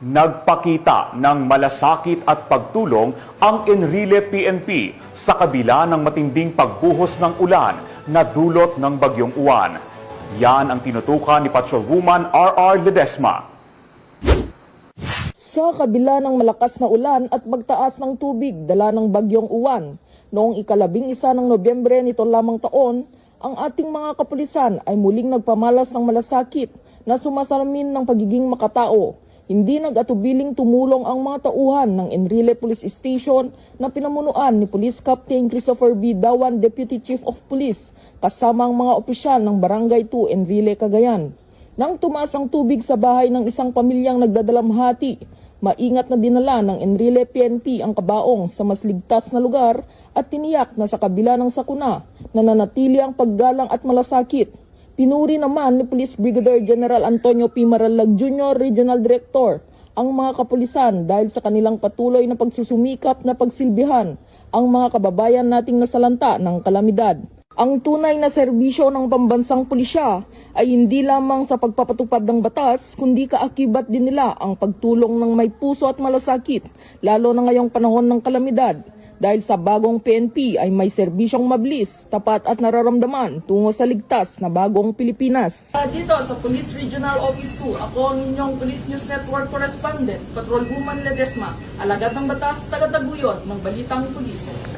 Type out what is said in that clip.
Nagpakita ng malasakit at pagtulong ang Enrile PNP sa kabila ng matinding pagbuhos ng ulan na dulot ng Bagyong Uwan. Yan ang tinutukan ni Patrolwoman RR Ledesma. Sa kabila ng malakas na ulan at magtaas ng tubig dala ng Bagyong Uwan, noong ika-11 ng Nobyembre nito lamang taon, ang ating mga kapulisan ay muling nagpamalas ng malasakit na sumasalamin ng pagiging makatao. Hindi nag-atubiling tumulong ang mga tauhan ng Enrile Police Station na pinamunuan ni Police Captain Christopher B. Dawan, Deputy Chief of Police, kasama ang mga opisyal ng Barangay 2 Enrile, Cagayan. Nang tumaas ang tubig sa bahay ng isang pamilyang nagdadalamhati, maingat na dinala ng Enrile PNP ang kabaong sa mas ligtas na lugar at tiniyak na sa kabila ng sakuna, nananatili ang paggalang at malasakit. Pinuri naman ni Police Brigadier General Antonio P. Maralag Jr., Regional Director, ang mga kapulisan dahil sa kanilang patuloy na pagsusumikap na pagsilbihan ang mga kababayan nating nasalanta ng kalamidad. Ang tunay na serbisyo ng pambansang pulisya ay hindi lamang sa pagpapatupad ng batas, kundi kaakibat din nila ang pagtulong ng may puso at malasakit, lalo na ngayong panahon ng kalamidad. Dahil sa bagong PNP ay may serbisyong mabilis, tapat at nararamdaman tungo sa ligtas na bagong Pilipinas. Dito sa Police Regional Office 2, ako ang inyong Police News Network Correspondent, Patrolwoman Ledesma, alagad ng batas, tagataguyod ng Balitang Pulis.